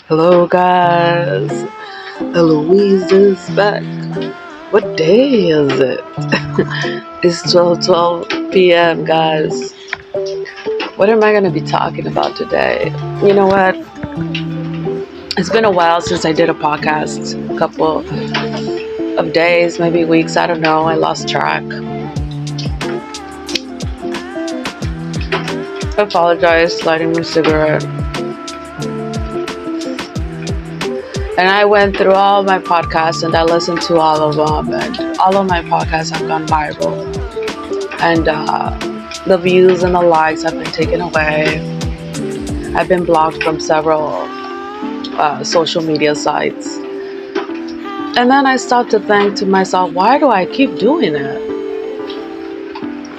Hello, guys. Eloise is back. What day is it? It's 12:12 p.m., guys. What am I going to be talking about today? You know what? It's been a while since I did a podcast. A couple of days, maybe weeks. I don't know. I lost track. I apologize, lighting my cigarette. And I went through all my podcasts and I listened to all of them, and all of my podcasts have gone viral. And the views and the likes have been taken away. I've been blocked from several social media sites. And then I stopped to think to myself, why do I keep doing it?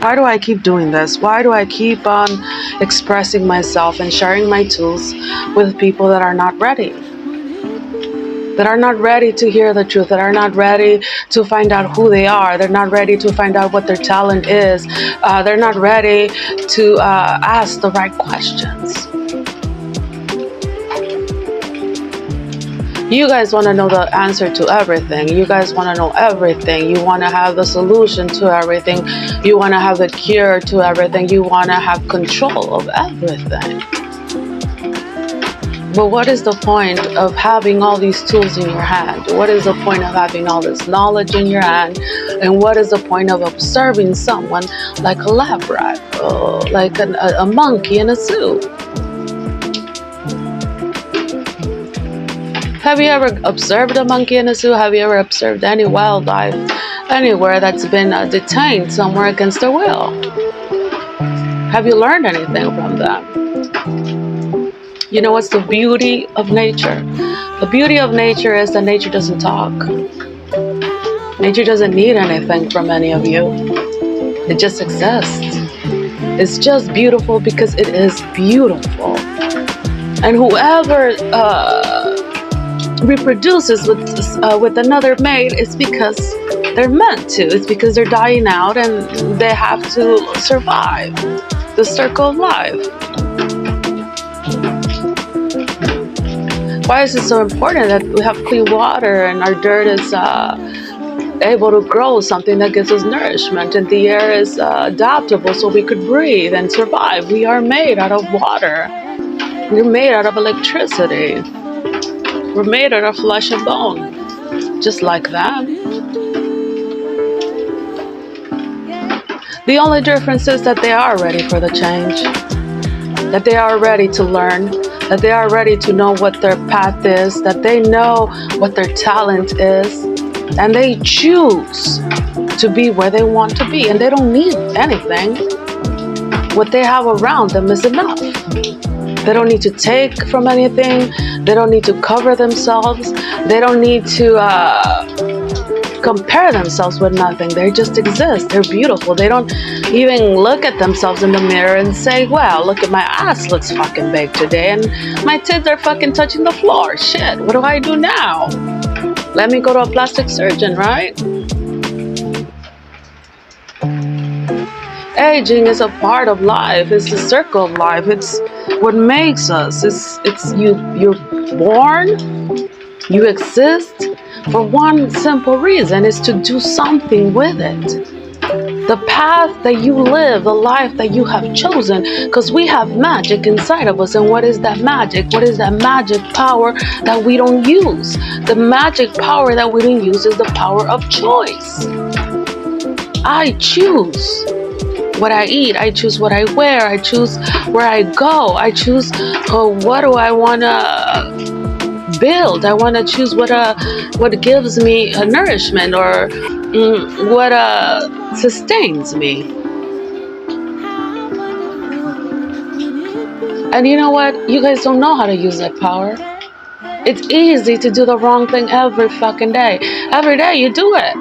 Why do I keep doing this? Why do I keep on expressing myself and sharing my tools with people that are not ready? That are not ready to hear the truth, that are not ready to find out who they are. They're not ready to find out what their talent is. They're not ready to ask the right questions. You guys want to know the answer to everything. You guys want to know everything. You want to have the solution to everything. You want to have the cure to everything. You want to have control of everything. But what is the point of having all these tools in your hand? What is the point of having all this knowledge in your hand? And what is the point of observing someone like a lab rat, like a monkey in a suit? Have you ever observed a monkey in a zoo? Have you ever observed any wildlife anywhere that's been detained somewhere against their will? Have you learned anything from them? You know what's the beauty of nature? The beauty of nature is that nature doesn't talk. Nature doesn't need anything from any of you. It just exists. It's just beautiful because it is beautiful. And whoever reproduces with another mate, it's because they're meant to. It's because they're dying out and they have to survive the circle of life. Why is it so important that we have clean water and our dirt is able to grow something that gives us nourishment, and the air is adaptable so we could breathe and survive? We are made out of water. We're made out of electricity. We're made out of flesh and bone, just like them. The only difference is that they are ready for the change, that they are ready to learn, that they are ready to know what their path is, that they know what their talent is, and they choose to be where they want to be, and they don't need anything. What they have around them is enough. They don't need to take from anything. They don't need to cover themselves. They don't need to compare themselves with nothing. They just exist. They're beautiful. They don't even look at themselves in the mirror and say, wow, look at my ass looks fucking big today and my tits are fucking touching the floor. Shit, what do I do now? Let me go to a plastic surgeon, right? Aging is a part of life. It's a circle of life. It's what makes us. It's you're born, you exist for one simple reason, is to do something with it. The path that you live, the life that you have chosen, because we have magic inside of us. And what is that magic? What is that magic power that we don't use? The magic power that we don't use is the power of choice. I choose what I eat. I choose what I wear. I choose where I go. I choose what do I want to build. I want to choose what gives me nourishment, or what sustains me. And you know what? You guys don't know how to use that power. It's easy to do the wrong thing every fucking day. Every day you do it.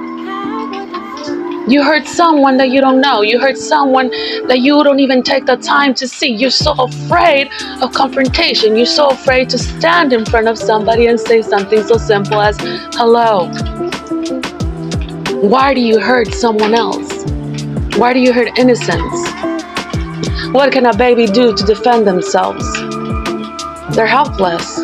You hurt someone that you don't know. You hurt someone that you don't even take the time to see. You're so afraid of confrontation. You're so afraid to stand in front of somebody and say something so simple as, hello. Why do you hurt someone else? Why do you hurt innocence? What can a baby do to defend themselves? They're helpless.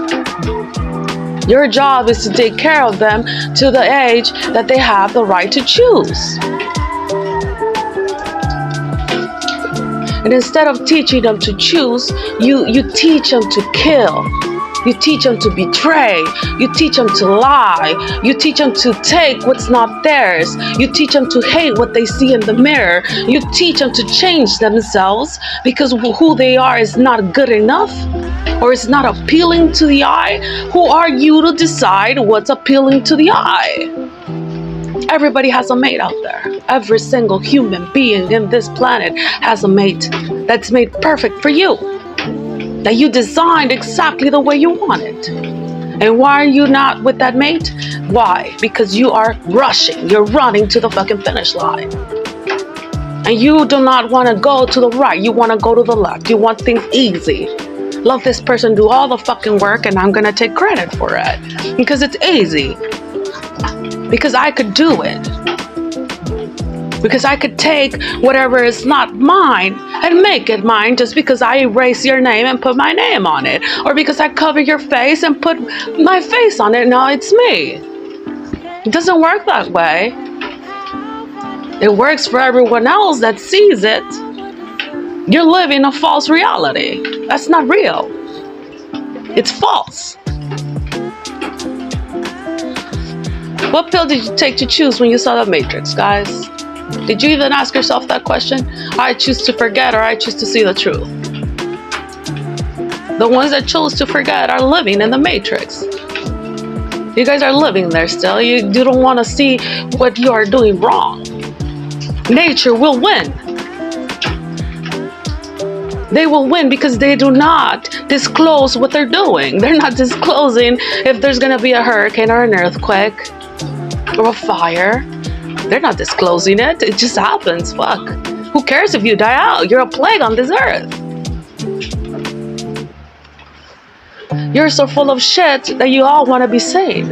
Your job is to take care of them to the age that they have the right to choose. And instead of teaching them to choose, you teach them to kill. You teach them to betray. You teach them to lie. You teach them to take what's not theirs. You teach them to hate what they see in the mirror. You teach them to change themselves because who they are is not good enough or it's not appealing to the eye. Who are you to decide what's appealing to the eye? Everybody has a mate out there. Every single human being in this planet has a mate that's made perfect for you, that you designed exactly the way you want it. And why are you not with that mate? Why? Because you are rushing. You're running to the fucking finish line. And you do not want to go to the right. You want to go to the left. You want things easy. Let this person do all the fucking work and I'm going to take credit for it. Because it's easy. Because I could do it. Because I could take whatever is not mine and make it mine just because I erase your name and put my name on it. Or because I cover your face and put my face on it. Now it's me. It doesn't work that way. It works for everyone else that sees it. You're living a false reality. That's not real. It's false. What pill did you take to choose when you saw the Matrix, guys? Did you even ask yourself that question? I choose to forget or I choose to see the truth. The ones that chose to forget are living in the Matrix. You guys are living there still. You don't want to see what you are doing wrong. Nature will win. They will win because they do not disclose what they're doing. They're not disclosing if there's going to be a hurricane or an earthquake or a fire. They're not disclosing it. It just happens. Fuck. Who cares if you die out? You're a plague on this earth. You're so full of shit that you all want to be seen.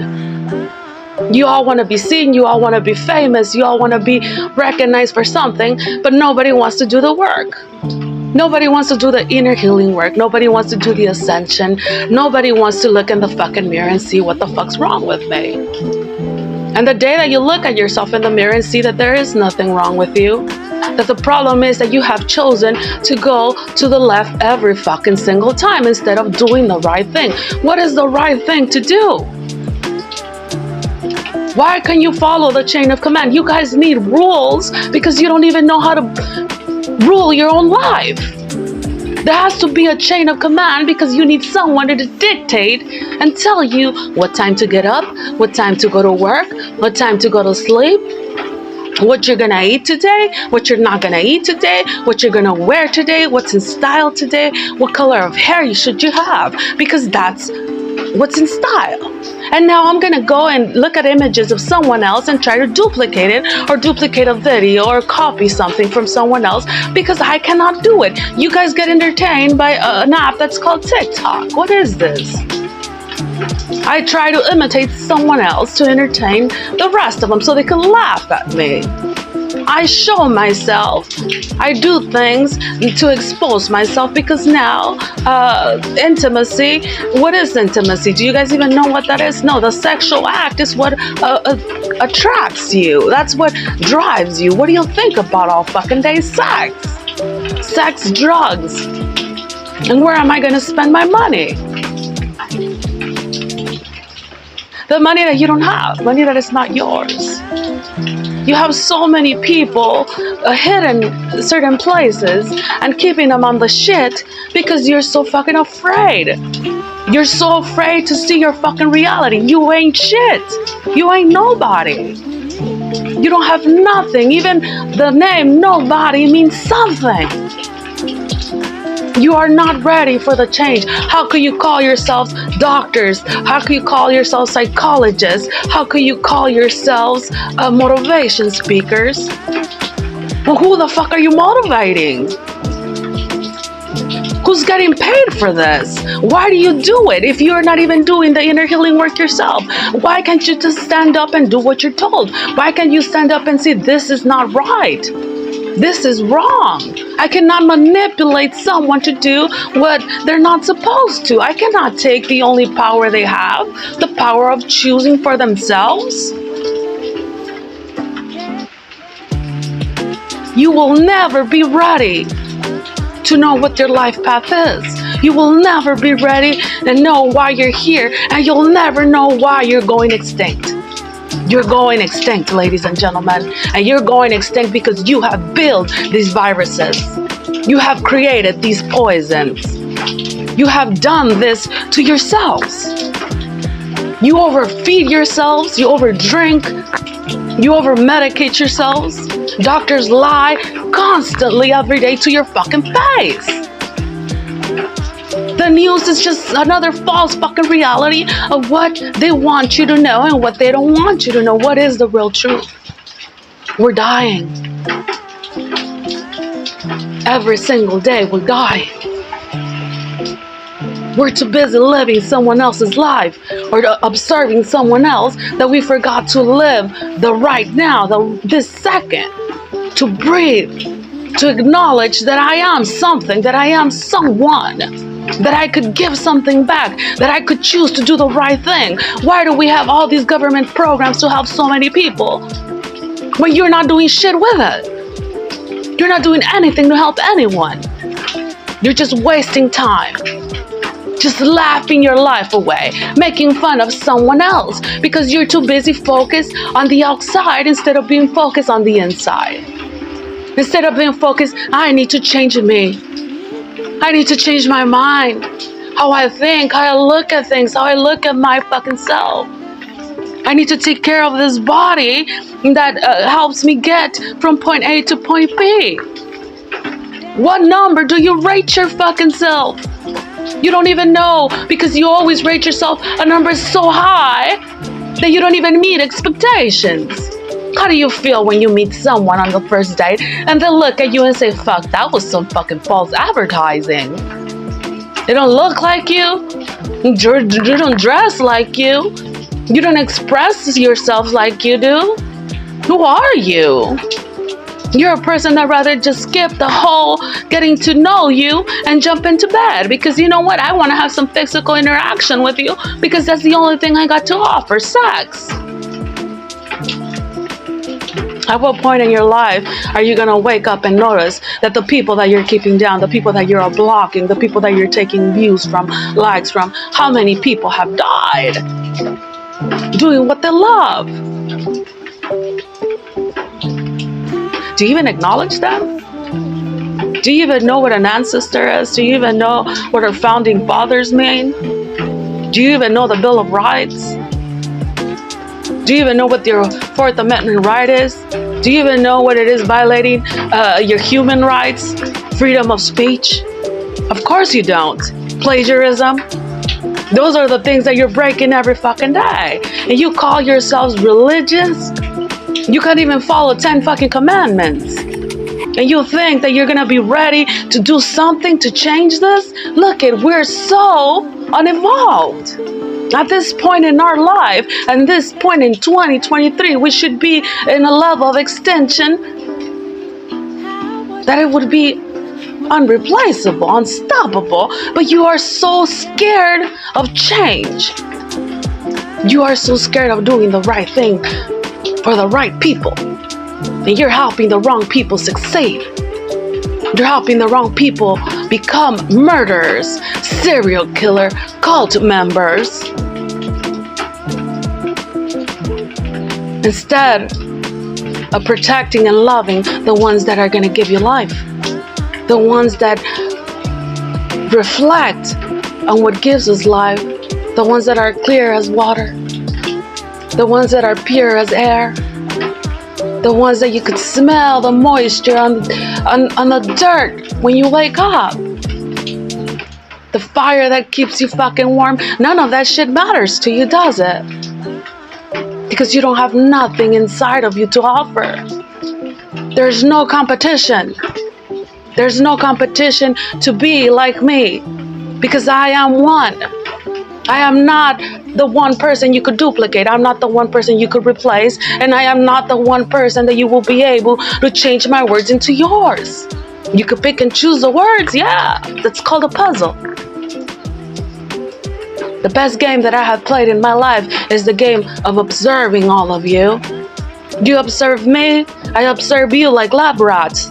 You all want to be seen. You all want to be famous. You all want to be recognized for something, but nobody wants to do the work. Nobody wants to do the inner healing work. Nobody wants to do the ascension. Nobody wants to look in the fucking mirror and see what the fuck's wrong with me. And the day that you look at yourself in the mirror and see that there is nothing wrong with you, that the problem is that you have chosen to go to the left every fucking single time instead of doing the right thing. What is the right thing to do? Why can't you follow the chain of command? You guys need rules because you don't even know how to rule your own life. There has to be a chain of command because you need someone to dictate and tell you what time to get up, what time to go to work, what time to go to sleep, what you're gonna eat today, what you're not gonna eat today, what you're gonna wear today, what's in style today, what color of hair should you have, because that's what's in style. And now I'm gonna go and look at images of someone else and try to duplicate it or duplicate a video or copy something from someone else because I cannot do it. You guys get entertained by an app that's called TikTok. What is this? I try to imitate someone else to entertain the rest of them so they can laugh at me. I show myself. I do things to expose myself because now intimacy, what is intimacy? Do you guys even know what that is? No, the sexual act is what attracts you. That's what drives you. What do you think about all fucking day? Sex, drugs. And where am I going to spend my money? The money that you don't have, money that is not yours. You have so many people hidden certain places and keeping them on the shit because you're so fucking afraid. You're so afraid to see your fucking reality. You ain't shit. You ain't nobody. You don't have nothing. Even the name nobody means something. You are not ready for the change. How can you call yourselves doctors? How can you call yourselves psychologists? How can you call yourselves motivation speakers? Well, who the fuck are you motivating? Who's getting paid for this? Why do you do it if you're not even doing the inner healing work yourself? Why can't you just stand up and do what you're told? Why can't you stand up and say this is not right? This is wrong. I cannot manipulate someone to do what they're not supposed to. I cannot take the only power they have, the power of choosing for themselves. You will never be ready to know what your life path is. You will never be ready and know why you're here, and you'll never know why you're going extinct. You're going extinct, ladies and gentlemen, and you're going extinct because you have built these viruses. You have created these poisons. You have done this to yourselves. You overfeed yourselves, you overdrink, you over-medicate yourselves. Doctors lie constantly every day to your fucking face. The news is just another false fucking reality of what they want you to know and what they don't want you to know. What is the real truth? We're dying. Every single day we're dying. We're too busy living someone else's life or observing someone else that we forgot to live the right now, this second, to breathe, to acknowledge that I am something, that I am someone, that I could give something back, that I could choose to do the right thing. Why do we have all these government programs to help so many people when you're not doing shit with it? You're not doing anything to help anyone. You're just wasting time. Just laughing your life away, making fun of someone else because you're too busy focused on the outside instead of being focused on the inside. Instead of being focused, I need to change me. I need to change my mind. How I think, how I look at things, how I look at my fucking self. I need to take care of this body that helps me get from point A to point B. What number do you rate your fucking self? You don't even know because you always rate yourself a number so high that you don't even meet expectations. How do you feel when you meet someone on the first date and they look at you and say, fuck, that was some fucking false advertising. They don't look like you. You don't dress like you. You don't express yourself like you do. Who are you? You're a person that rather just skip the whole getting to know you and jump into bed because you know what? I want to have some physical interaction with you because that's the only thing I got to offer, sex. At what point in your life are you going to wake up and notice that the people that you're keeping down, the people that you're blocking, the people that you're taking views from, likes from, how many people have died doing what they love? Do you even acknowledge them? Do you even know what an ancestor is? Do you even know what our founding fathers mean? Do you even know the Bill of Rights? Do you even know what your Fourth Amendment right is? Do you even know what it is violating your human rights, freedom of speech? Of course you don't. Plagiarism. Those are the things that you're breaking every fucking day. And you call yourselves religious? You can't even follow 10 fucking commandments. And you think that you're gonna be ready to do something to change this? Look we're so unevolved. At this point in our life, and this point in 2023, we should be in a level of extension that it would be unreplaceable, unstoppable, but you are so scared of change. You are so scared of doing the right thing for the right people. And you're helping the wrong people succeed. You're helping the wrong people become murderers, serial killer, cult members. Instead of protecting and loving the ones that are going to give you life. The ones that reflect on what gives us life. The ones that are clear as water. The ones that are pure as air. The ones that you could smell the moisture on the dirt when you wake up. The fire that keeps you fucking warm. None of that shit matters to you, does it? Because you don't have nothing inside of you to offer. There's no competition. There's no competition to be like me. Because I am one. I am not the one person you could duplicate. I'm not the one person you could replace. And I am not the one person that you will be able to change my words into yours. You could pick and choose the words. Yeah, that's called a puzzle. The best game that I have played in my life is the game of observing all of you. You observe me, I observe you like lab rats.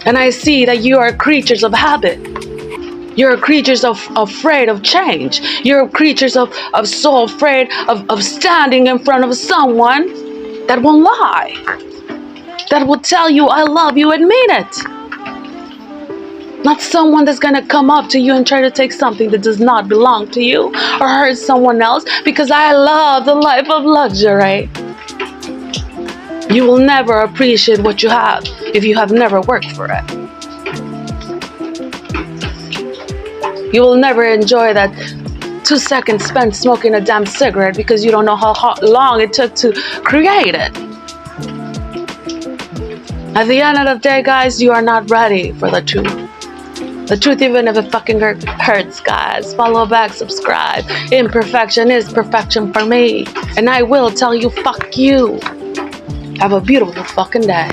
And I see that you are creatures of habit. You're creatures afraid of change. You're creatures of so afraid of standing in front of someone that won't lie. That will tell you I love you and mean it. Not someone that's gonna come up to you and try to take something that does not belong to you or hurt someone else, because I love the life of luxury. You will never appreciate what you have if you have never worked for it. You will never enjoy that 2 seconds spent smoking a damn cigarette because you don't know how long it took to create it. At the end of the day, guys, you are not ready for the truth. The truth, even if it fucking hurts, guys. Follow back, subscribe. Imperfection is perfection for me. And I will tell you, fuck you. Have a beautiful fucking day.